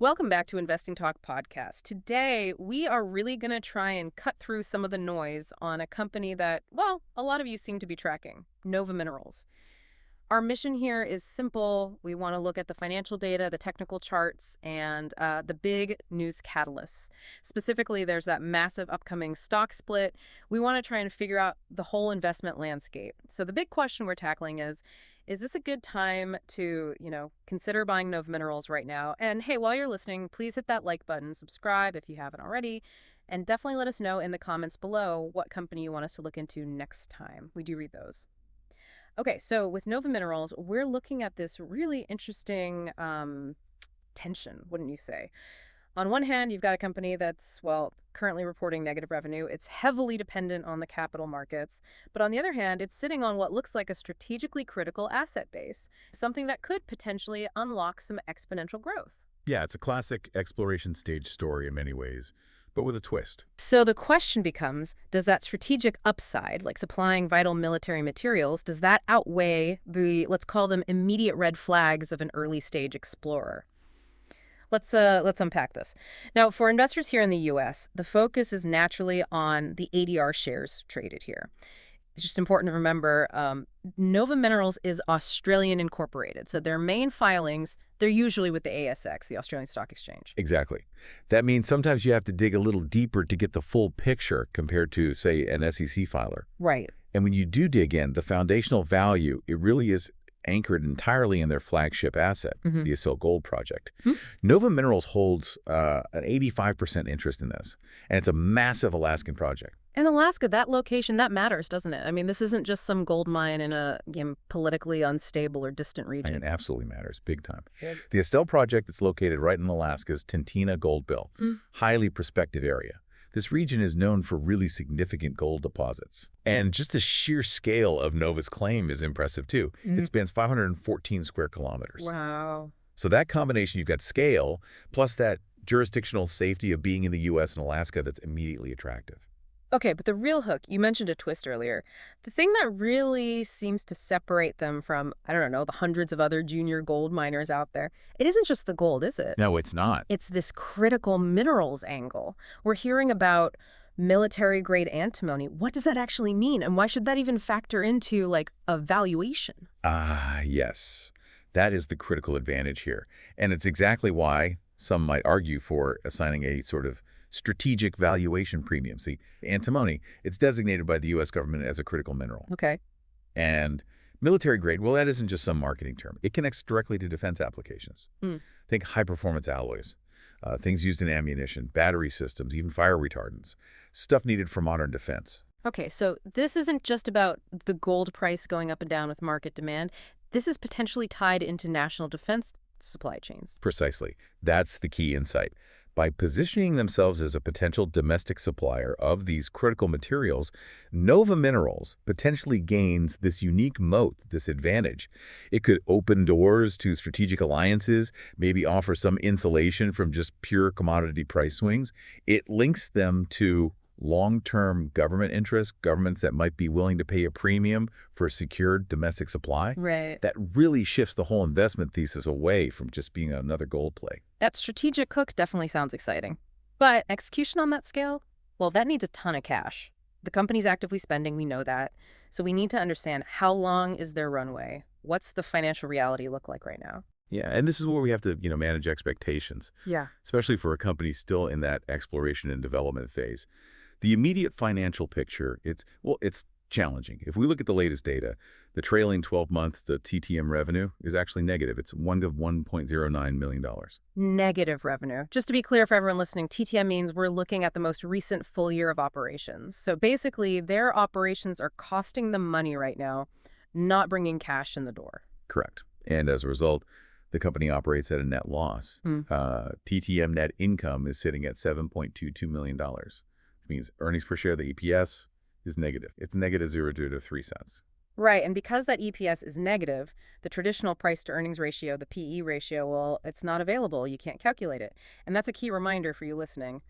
Welcome back to Investing Talk podcast. Today, we are really going to try and cut through some of the noise on a company that, well, a lot of you seem to be tracking, Nova Minerals. Our mission here is simple. We want to look at the financial data, the technical charts, and the big news catalysts. Specifically, there's that massive upcoming stock split. We want to try and figure out the whole investment landscape. So the big question we're tackling is this a good time to, consider buying Nova Minerals right now? And hey, while you're listening, please hit that like button, subscribe if you haven't already, and definitely let us know in the comments below what company you want us to look into next time. We do read those. Okay, so with Nova Minerals, we're looking at this really interesting tension, wouldn't you say? On one hand, you've got a company that's, well, currently reporting negative revenue. It's heavily dependent on the capital markets. But on the other hand, it's sitting on what looks like a strategically critical asset base, something that could potentially unlock some exponential growth. Yeah, it's a classic exploration stage story in many ways, but with a twist. So the question becomes, does that strategic upside, like supplying vital military materials, does that outweigh the, let's call them immediate red flags of an early stage explorer? Let's unpack this. Now, for investors here in the U.S., the focus is naturally on the ADR shares traded here. It's just important to remember, Nova Minerals is Australian incorporated, so their main filings, they're usually with the ASX, the Australian Stock Exchange. Exactly. That means sometimes you have to dig a little deeper to get the full picture compared to, say, an SEC filer. Right. And when you do dig in, the foundational value, it really is anchored entirely in their flagship asset, the Asil Gold Project. Nova Minerals holds an 85% interest in this, and it's a massive Alaskan project. And Alaska, that location, that matters, doesn't it? I mean, this isn't just some gold mine in a politically unstable or distant region. It absolutely matters, big time. The Estelle Project is located right in Alaska's Tintina Gold Belt, highly prospective area. This region is known for really significant gold deposits. And just the sheer scale of Nova's claim is impressive, too. It spans 514 square kilometers. Wow. So that combination, you've got scale, plus that jurisdictional safety of being in the U.S. and Alaska that's immediately attractive. Okay, but the real hook, you mentioned a twist earlier. The thing that really seems to separate them from, I don't know, the hundreds of other junior gold miners out there, it isn't just the gold, is it? No, it's not. It's this critical minerals angle. We're hearing about military-grade antimony. What does that actually mean? And why should that even factor into, like, a valuation? Yes. That is the critical advantage here. And it's exactly why some might argue for assigning a sort of strategic valuation premium. See, antimony, it's designated by the U.S. government as a critical mineral. Okay. And military grade, well, that isn't just some marketing term. It connects directly to defense applications. Think high-performance alloys, things used in ammunition, battery systems, even fire retardants, stuff needed for modern defense. Okay, so this isn't just about the gold price going up and down with market demand. This is potentially tied into national defense supply chains. Precisely. That's the key insight. By positioning themselves as a potential domestic supplier of these critical materials, Nova Minerals potentially gains this unique moat, this advantage. It could open doors to strategic alliances, maybe offer some insulation from just pure commodity price swings. It links them to long-term government interests, governments that might be willing to pay a premium for secured domestic supply. Right. That really shifts the whole investment thesis away from just being another gold play. That strategic hook definitely sounds exciting. But execution on that scale, well, that needs a ton of cash. The company's actively spending, we know that. So we need to understand, how long is their runway? What's the financial reality look like right now? Yeah, and this is where we have to, manage expectations. Yeah. Especially for a company still in that exploration and development phase. The immediate financial picture, it's challenging. If we look at the latest data, the trailing 12 months, the TTM revenue is actually negative. It's $1.09 million. Negative revenue. Just to be clear for everyone listening, TTM means we're looking at the most recent full year of operations. So basically, their operations are costing them money right now, not bringing cash in the door. Correct. And as a result, the company operates at a net loss. TTM net income is sitting at $7.22 million. Means earnings per share, the EPS, is negative. It's negative 0 to 3 cents. Right, and because that EPS is negative, the traditional price-to-earnings ratio, the PE ratio, well, it's not available. You can't calculate it. And that's a key reminder for you listening.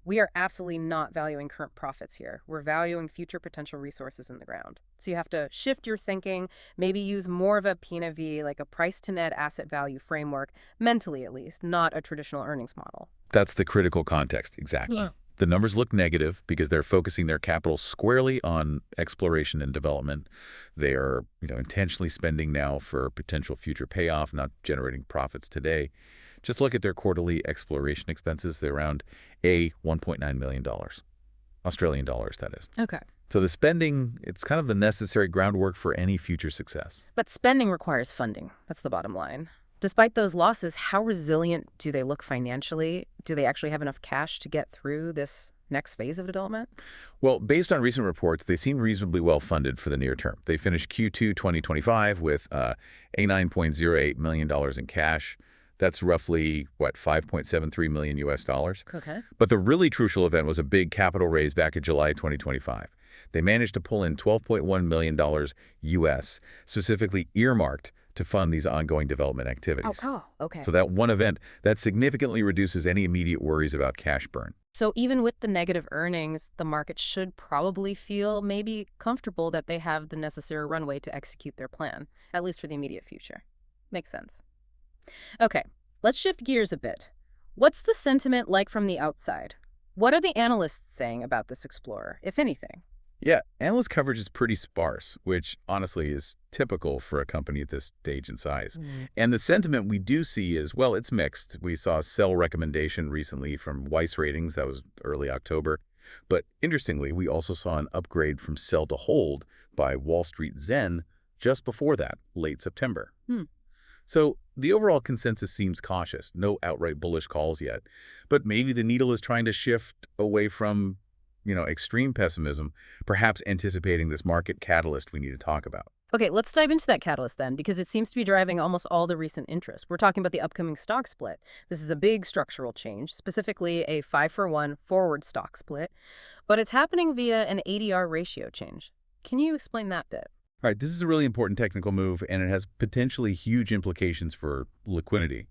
We are absolutely not valuing current profits here. We're valuing future potential resources in the ground. So you have to shift your thinking, maybe use more of a P/NAV, like a price to net asset value framework, mentally at least, not a traditional earnings model. That's the critical context, exactly. Yeah. The numbers look negative because they're focusing their capital squarely on exploration and development. They are, intentionally spending now for potential future payoff, not generating profits today. Just look at their quarterly exploration expenses. They're around $1.9 million. Australian dollars, that is. Okay. So the spending, it's kind of the necessary groundwork for any future success. But spending requires funding. That's the bottom line. Despite those losses, how resilient do they look financially? Do they actually have enough cash to get through this next phase of development? Well, based on recent reports, they seem reasonably well funded for the near term. They finished Q2 2025 with $9.08 million in cash. That's roughly, $5.73 million US dollars. Okay. But the really crucial event was a big capital raise back in July 2025. They managed to pull in $12.1 million US, specifically earmarked to fund these ongoing development activities. Oh, okay. So that one event, that significantly reduces any immediate worries about cash burn. So even with the negative earnings, the market should probably feel maybe comfortable that they have the necessary runway to execute their plan, at least for the immediate future. Makes sense. Okay, let's shift gears a bit. What's the sentiment like from the outside? What are the analysts saying about this explorer, if anything? Yeah, analyst coverage is pretty sparse, which honestly is typical for a company at this stage and size. And the sentiment we do see is, well, it's mixed. We saw a sell recommendation recently from Weiss Ratings. That was early October. But interestingly, we also saw an upgrade from sell to hold by Wall Street Zen just before that, late September. So the overall consensus seems cautious. No outright bullish calls yet. But maybe the needle is trying to shift away from extreme pessimism, perhaps anticipating this market catalyst we need to talk about. Okay, let's dive into that catalyst then, because it seems to be driving almost all the recent interest. We're talking about the upcoming stock split. This is a big structural change, specifically a 5-for-1 forward stock split, but it's happening via an ADR ratio change. Can you explain that bit? All right, this is a really important technical move, and it has potentially huge implications for liquidity.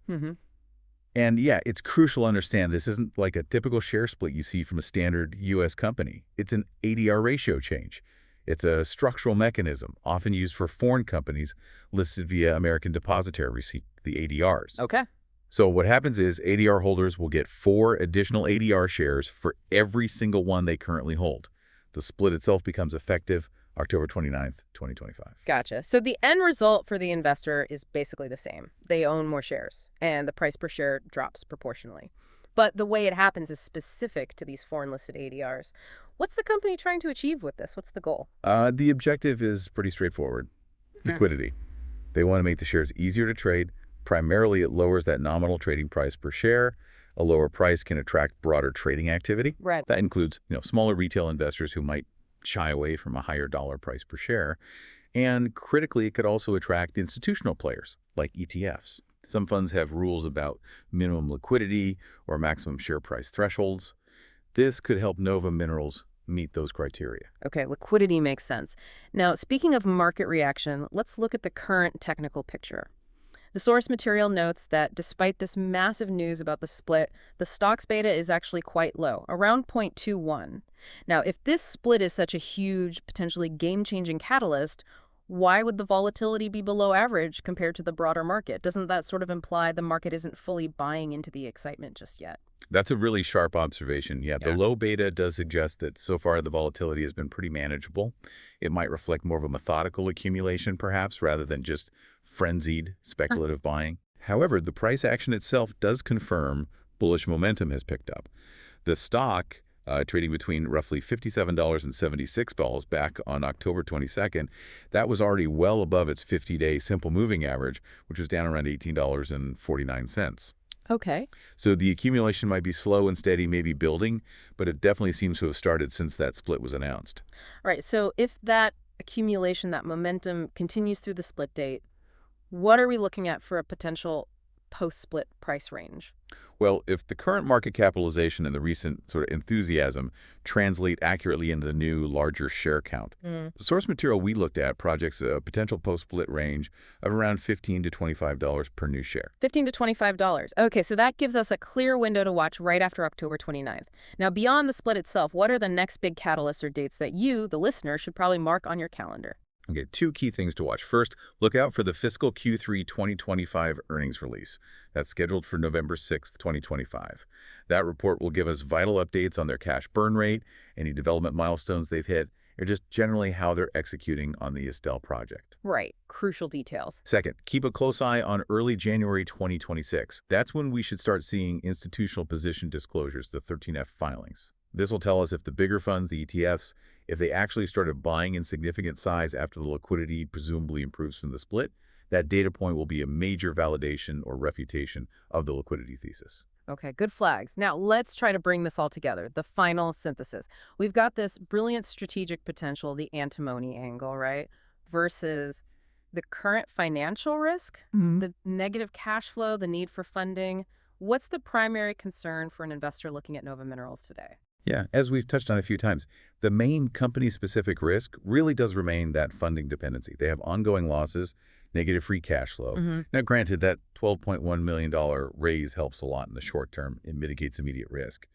And yeah, it's crucial to understand this isn't like a typical share split you see from a standard U.S. company. It's an ADR ratio change. It's a structural mechanism often used for foreign companies listed via American Depositary Receipt, the ADRs. Okay. So what happens is ADR holders will get 4 additional ADR shares for every single one they currently hold. The split itself becomes effective October 29th, 2025. Gotcha. So the end result for the investor is basically the same. They own more shares, and the price per share drops proportionally. But the way it happens is specific to these foreign-listed ADRs. What's the company trying to achieve with this? What's the goal? The objective is pretty straightforward. Liquidity. They want to make the shares easier to trade. Primarily, it lowers that nominal trading price per share. A lower price can attract broader trading activity. Right. That includes, smaller retail investors who might shy away from a higher dollar price per share. And critically, it could also attract institutional players like ETFs. Some funds have rules about minimum liquidity or maximum share price thresholds. This could help Nova Minerals meet those criteria. Okay, liquidity makes sense. Now, speaking of market reaction, let's look at the current technical picture. The source material notes that despite this massive news about the split, the stock's beta is actually quite low, around 0.21. Now, if this split is such a huge, potentially game-changing catalyst, why would the volatility be below average compared to the broader market? Doesn't that sort of imply the market isn't fully buying into the excitement just yet? That's a really sharp observation. Yeah, the low beta does suggest that so far the volatility has been pretty manageable. It might reflect more of a methodical accumulation, perhaps, rather than just frenzied speculative buying. However, the price action itself does confirm bullish momentum has picked up. The stock, trading between roughly $57 and $76 back on October 22nd, that was already well above its 50-day simple moving average, which was down around $18.49. Okay. So the accumulation might be slow and steady, maybe building, but it definitely seems to have started since that split was announced. All right, so if that accumulation, that momentum continues through the split date, what are we looking at for a potential post-split price range? Well, if the current market capitalization and the recent sort of enthusiasm translate accurately into the new, larger share count, Mm. the source material we looked at projects a potential post-split range of around $15 to $25 per new share. $15 to $25. Okay, so that gives us a clear window to watch right after October 29th. Now, beyond the split itself, what are the next big catalysts or dates that you, the listener, should probably mark on your calendar? Okay, two key things to watch. First, look out for the fiscal Q3 2025 earnings release. That's scheduled for November 6th, 2025. That report will give us vital updates on their cash burn rate, any development milestones they've hit, or just generally how they're executing on the Estelle project. Right, crucial details. Second, keep a close eye on early January 2026. That's when we should start seeing institutional position disclosures, the 13F filings. This will tell us if the bigger funds, the ETFs, if they actually started buying in significant size after the liquidity presumably improves from the split. That data point will be a major validation or refutation of the liquidity thesis. Okay, good flags. Now, let's try to bring this all together, the final synthesis. We've got this brilliant strategic potential, the antimony angle, right? Versus the current financial risk, the negative cash flow, the need for funding. What's the primary concern for an investor looking at Nova Minerals today? Yeah, as we've touched on a few times, the main company-specific risk really does remain that funding dependency. They have ongoing losses, negative free cash flow. Now, granted, that $12.1 million raise helps a lot in the short term. It mitigates immediate risk.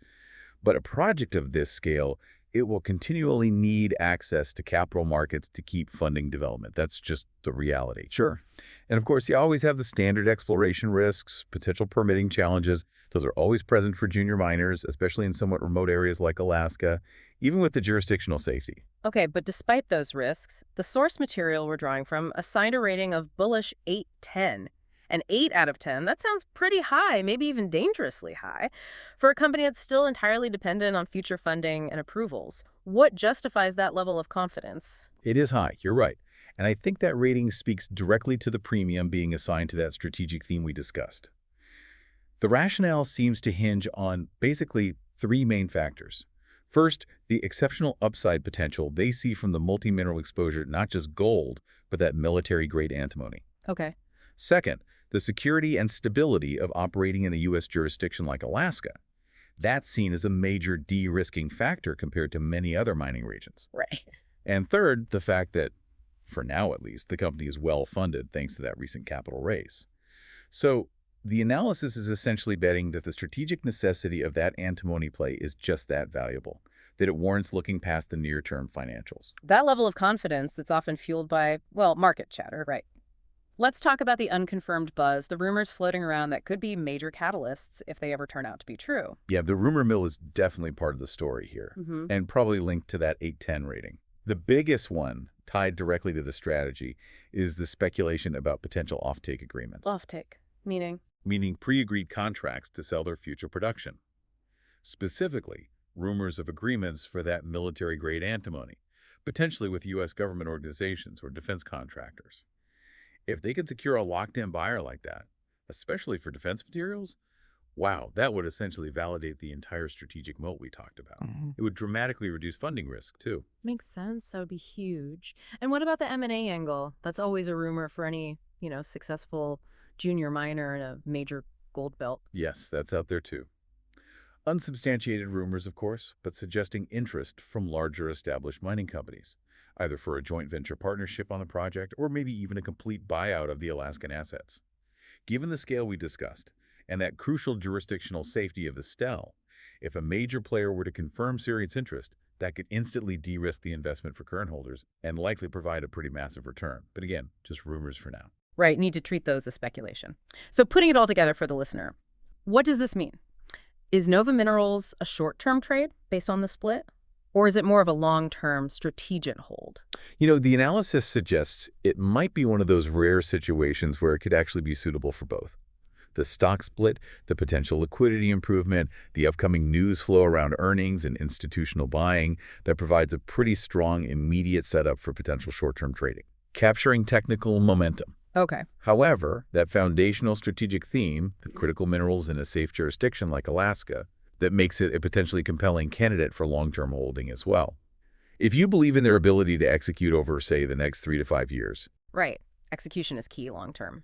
But a project of this scale, it will continually need access to capital markets to keep funding development. That's just the reality. Sure. And of course, you always have the standard exploration risks, potential permitting challenges. Those are always present for junior miners, especially in somewhat remote areas like Alaska, even with the jurisdictional safety. Okay, but despite those risks, the source material we're drawing from assigned a rating of bullish 810. An 8 out of 10, that sounds pretty high, maybe even dangerously high, for a company that's still entirely dependent on future funding and approvals. What justifies that level of confidence? It is high, you're right. And I think that rating speaks directly to the premium being assigned to that strategic theme we discussed. The rationale seems to hinge on basically three main factors. First, the exceptional upside potential they see from the multi-mineral exposure, not just gold, but that military-grade antimony. Okay. Second, the security and stability of operating in a U.S. jurisdiction like Alaska. That's seen as a major de-risking factor compared to many other mining regions. Right. And third, the fact that, for now at least, the company is well-funded thanks to that recent capital raise. So the analysis is essentially betting that the strategic necessity of that antimony play is just that valuable, that it warrants looking past the near-term financials. That level of confidence that's often fueled by, well, market chatter, right? Let's talk about the unconfirmed buzz, the rumors floating around that could be major catalysts if they ever turn out to be true. Yeah, the rumor mill is definitely part of the story here, and probably linked to that 810 rating. The biggest one, tied directly to the strategy, is the speculation about potential offtake agreements. Offtake, meaning? Meaning pre-agreed contracts to sell their future production. Specifically, rumors of agreements for that military-grade antimony, potentially with U.S. government organizations or defense contractors. If they could secure a locked-in buyer like that, especially for defense materials, wow, that would essentially validate the entire strategic moat we talked about. It would dramatically reduce funding risk, too. Makes sense. That would be huge. And what about the M&A angle? That's always a rumor for any, successful junior miner in a major gold belt. Yes, that's out there, too. Unsubstantiated rumors, of course, but suggesting interest from larger established mining companies, either for a joint venture partnership on the project or maybe even a complete buyout of the Alaskan assets. Given the scale we discussed and that crucial jurisdictional safety of Estelle, if a major player were to confirm serious interest, that could instantly de-risk the investment for current holders and likely provide a pretty massive return. But again, just rumors for now. Right, need to treat those as speculation. So putting it all together for the listener, what does this mean? Is Nova Minerals a short-term trade based on the split? Or is it more of a long-term strategic hold? The analysis suggests it might be one of those rare situations where it could actually be suitable for both. The stock split, the potential liquidity improvement, the upcoming news flow around earnings and institutional buying that provides a pretty strong immediate setup for potential short-term trading, capturing technical momentum. Okay. However, that foundational strategic theme, the critical minerals in a safe jurisdiction like Alaska, that makes it a potentially compelling candidate for long-term holding as well. If you believe in their ability to execute over, say, the next 3 to 5 years. Right. Execution is key long-term.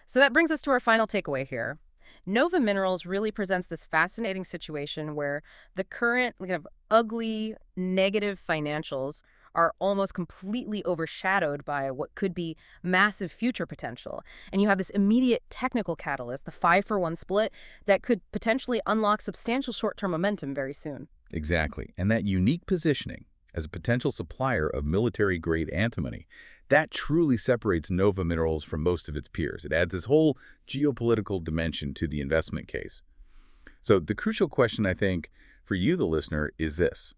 So that brings us to our final takeaway here. Nova Minerals really presents this fascinating situation where the current kind of ugly, negative financials are almost completely overshadowed by what could be massive future potential. And you have this immediate technical catalyst, the 5-for-1 split, that could potentially unlock substantial short-term momentum very soon. Exactly. And that unique positioning as a potential supplier of military-grade antimony, that truly separates Nova Minerals from most of its peers. It adds this whole geopolitical dimension to the investment case. So the crucial question, I think, for you, the listener, is this.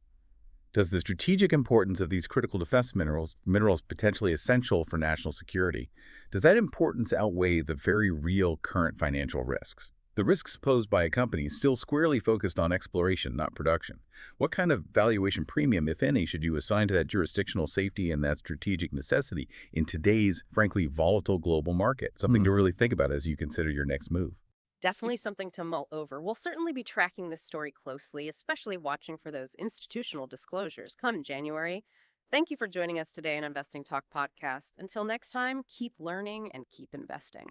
Does the strategic importance of these critical defense minerals potentially essential for national security, does that importance outweigh the very real current financial risks? The risks posed by a company still squarely focused on exploration, not production. What kind of valuation premium, if any, should you assign to that jurisdictional safety and that strategic necessity in today's, frankly, volatile global market? Something to really think about as you consider your next move. Definitely something to mull over. We'll certainly be tracking this story closely, especially watching for those institutional disclosures come January. Thank you for joining us today on Investing Talk podcast. Until next time, keep learning and keep investing.